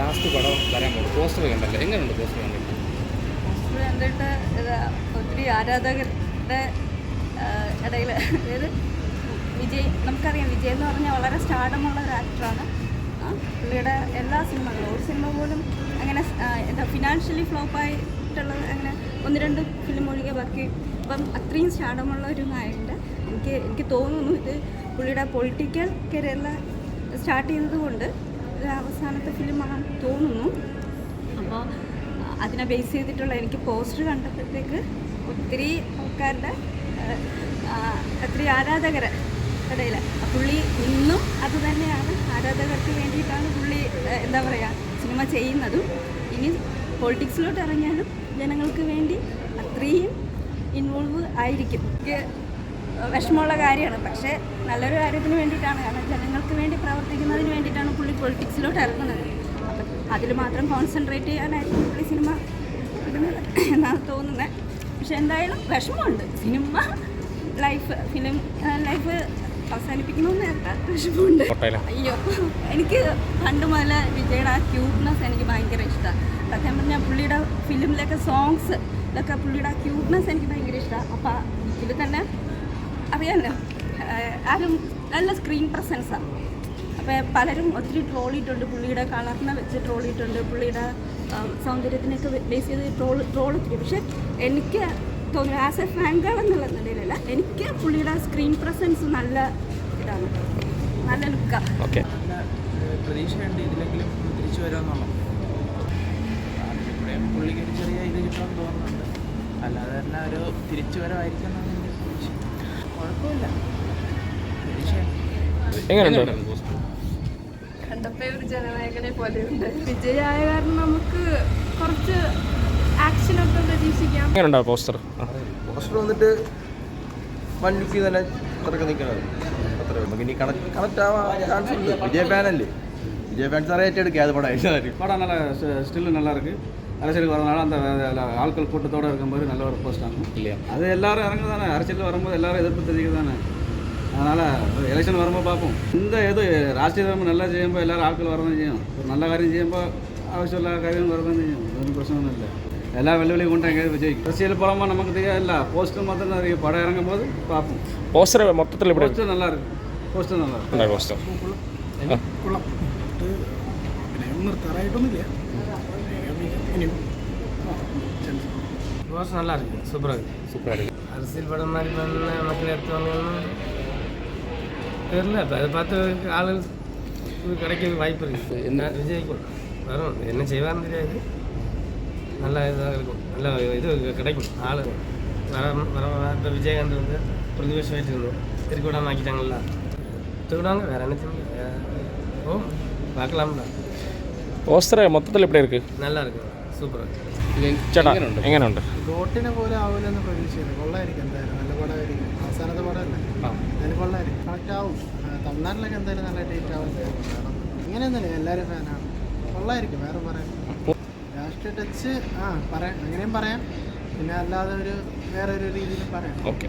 Last പടം വരാൻ പോകും. പോസ്റ്റർ കണ്ടല്ലോ, എങ്ങനെയുണ്ട് പോസ്റ്റർ കണ്ടിട്ട്? പോസ്റ്റർ കണ്ടിട്ട് ഒത്തിരി ആരാധകരുടെ ഇടയിൽ, അതായത് വിജയ്, നമുക്കറിയാം വിജയ് എന്ന് പറഞ്ഞാൽ വളരെ സ്റ്റാർഡമുള്ള ഒരു ആക്ടറാണ്. പുള്ളിയുടെ എല്ലാ സിനിമകളും, ഒരു സിനിമ പോലും അങ്ങനെ എന്താ ഫിനാൻഷ്യലി ഫ്ലോപ്പായിട്ടുള്ളത് അങ്ങനെ 1-2 ഫിലിം ഒഴികെ ബാക്കി ഇപ്പം അത്രയും സ്റ്റാർഡമുള്ള ഒരു നായകൻ്റെ എനിക്ക് തോന്നുന്നു ഇത് പുള്ളിയുടെ പൊളിറ്റിക്കൽ കരിയറിൽ സ്റ്റാർട്ട് ചെയ്തതുകൊണ്ട് ഇത് അവസാനത്തെ ഫിലിമാണെന്ന് തോന്നുന്നു. അപ്പോൾ അതിനെ ബേസ് ചെയ്തിട്ടുള്ള എനിക്ക് പോസ്റ്റർ കണ്ടപ്പോഴത്തേക്ക് ഒത്തിരി ആൾക്കാരുടെ ഒത്തിരി ആരാധകരെ ഇടയിൽ പുള്ളി ഇന്നും അത് തന്നെയാണ്, ആരാധകർക്ക് വേണ്ടിയിട്ടാണ് പുള്ളി എന്താ പറയുക സിനിമ ചെയ്യുന്നതും. ഇനി പൊളിറ്റിക്സിലോട്ട് ഇറങ്ങിയാലും ജനങ്ങൾക്ക് വേണ്ടി അത്രയും ഇൻവോൾവ് ആയിരിക്കും. എനിക്ക് വിഷമമുള്ള കാര്യമാണ്, പക്ഷേ നല്ലൊരു കാര്യത്തിന് വേണ്ടിയിട്ടാണ്, കാരണം ജനങ്ങൾക്ക് വേണ്ടി പ്രവർത്തിക്കുന്നതിന് വേണ്ടിയിട്ടാണ് പുള്ളി പൊളിറ്റിക്സിലോട്ട് ഇറങ്ങുന്നത്. അപ്പം അതിൽ മാത്രം കോൺസെൻട്രേറ്റ് ചെയ്യാനായിട്ട് പുള്ളി സിനിമ ഇടുന്നത് എന്നാണ് തോന്നുന്നത്. പക്ഷെ എന്തായാലും വിഷമമുണ്ട്. സിനിമ ഫിലിം ലൈഫ് അവസാനിപ്പിക്കണമെന്ന് വിഷമമുണ്ട്. അയ്യോ, എനിക്ക് പണ്ട് മുതൽ വിജയുടെ ആ ക്യൂട്ട്നെസ് എനിക്ക് ഭയങ്കര ഇഷ്ടമാണ്. സത്യം പറഞ്ഞാൽ പുള്ളിയുടെ ഫിലിമിലൊക്കെ സോങ്സിലൊക്കെ പുള്ളിയുടെ ആ ക്യൂട്ട്നെസ് എനിക്ക് ഭയങ്കര ഇഷ്ടമാണ്. അപ്പം ഇതിൽ തന്നെ അറിയാമല്ലോ ആരും നല്ല സ്ക്രീൻ പ്രസൻസാണ്. അപ്പോൾ പലരും ഒത്തിരി ട്രോളിയിട്ടുണ്ട്, പുള്ളിയുടെ കളറിനെ വെച്ച് ട്രോളിയിട്ടുണ്ട്, പുള്ളിയുടെ സൗന്ദര്യത്തിനൊക്കെ ബേസ് ചെയ്ത് ട്രോൾ ഒത്തിരി. പക്ഷേ എനിക്ക് തോന്നുന്നു ആസ് എ ഫാൻ ഗേൾ എന്നുള്ള നിലയിലല്ല, എനിക്ക് പുള്ളിയുടെ സ്ക്രീൻ പ്രസൻസ് നല്ല ഇതാണ്, നല്ല ലുക്കാണ്. ഓക്കെ, പ്രതീക്ഷയുണ്ട് ഇതിലെങ്കിലും തിരിച്ചു വരുമെന്നുള്ളത്. പുള്ളിക്ക് ഒരു ചെറിയ ഇത് കിട്ടുമെന്ന് തോന്നുന്നുണ്ട്. അല്ലാതെ തന്നെ ഒരു തിരിച്ചു വരവായിരിക്കും എന്നാണ് എൻ്റെ പ്രതീക്ഷ. കുഴപ്പമില്ല, എങ്ങനെയുണ്ട്? കണ്ടപ്പോൾ ഒരു ജനനായകനെ പോലെയുണ്ട്. വിജയായ കാരണം നമുക്ക് കുറച്ച് ആക്ഷനൊക്കെ പ്രതീക്ഷിക്കാം. എങ്ങനെയുണ്ടാവും പോസ്റ്റർ? പോസ്റ്റർ വന്നിട്ട് വൺ ലുക്കി തന്നെ അത്രയൊക്കെ നിൽക്കുന്നത് അത്ര നമുക്ക് ഇനി കണക്ട് ആവാൻ ചാൻസ് ഉണ്ട്. വിജയ് ഫാനല്ലേ, വിജയ് ഫാൻസ് അറിയാം ഏറ്റെടുക്കുക. അത് படம் நல்லா ஸ்டில்லு நல்லா இருக்குது. அரசியலுக்கு வரதுனால அந்த ஆட்கள் கூட்டத்தோடு இருக்கும்போது நல்ல ஒரு போஸ்ட் ஆகும் இல்லையா? அது எல்லாரும் இறங்கு தானே, அரசியல் வரும்போது எல்லாரும் எதிர்ப்பு தெரிவிக்க தானே. அதனால் எலெக்ஷன் வரும்போது பார்ப்போம். இந்த இது ராഷ്ട്രീയ ധർമ്മം நல்லா ചെയ്യുമ്പോൾ എല്ലാവരും ആൾക്കാർ വരുന്നതും ചെയ്യും. ഒരു നല്ല കാര്യം ചെയ്യുമ്പോൾ ആവശ്യമുള്ള കാര്യം വരുന്നതും ചെയ്യും. അതൊന്നും പ്രശ്നമൊന്നുമില്ല. എല്ലാ വെല്ലുവിളിയും കൊണ്ട് എങ്ങനെ വിജയിക്കും. அரசியல் புறமா நமக்கு தெரியாதுல்ல, போஸ்டர் மட்டும் தான் தெரியும். படம் இறங்கும் போது பார்ப்போம். പോസ്റ്റർ മൊത്തത്തിൽ ഇവിടെ போஸ்டர் நல்லா இருக்கு, போஸ்டர் நல்லா இருக்கு. പോസ്റ്റർ போஸ்டர் நல்லா இருக்கு, சூப்பராக இருக்குது. சூப்பராக இருக்குது. அரசியல் படம் மாதிரி பண்ண மக்கள் எடுத்தவங்கன்னு தெரியல. இப்போ அதை பார்த்து ஆளுகள் கிடைக்க வாய்ப்பு இருக்குது. என்ன விஜய்க்கும் வரும், என்ன செய்வார்னு தெரியாது. நல்ல இதாக இருக்கும், நல்ல இது கிடைக்கும். ஆள் வர இப்போ விஜயகாந்த் வந்து பிரதிபட்ச வயிட்டு இருந்தோம், திருப்பி விடாமல் ஆக்கிட்டாங்கல்ல, திருவிடாங்க வேறு என்ன செய்ய. ஓ பார்க்கலாம்ல. പോസ്റ്റർ മൊത്തത്തിൽ ഇവിടെ ഇருக்கு, நல்லா இருக்கு, സൂപ്പറാണ്. ചേട്ടാ എങ്ങനെയുണ്ട്? ഗോട്ടിനെ പോലെ ആവില്ലെന്ന് പ്രതീക്ഷയില്ല. കൊള്ളായിരിക്കും, എന്തായാലും നല്ല പടമായിരിക്കും. അവസാനത്തെ പടമല്ലേ, എന്തായാലും കൊള്ളായിരിക്കും, കണക്റ്റ് ആവും. തമിഴ്നാട്ടിലൊക്കെ എന്തായാലും നല്ല ഡേറ്റ് ആവും. കാരണം ഇങ്ങനെയൊന്നുമില്ല, എല്ലാവരും ഫാനാണ്. കൊള്ളായിരിക്കും, വേറെ പറയാം. രാഷ്ട്രീയ ടച്ച് പറയാം, അങ്ങനെയും പറയാം, പിന്നെ അല്ലാതെ വേറൊരു രീതിയിലും പറയാം. ഓക്കെ.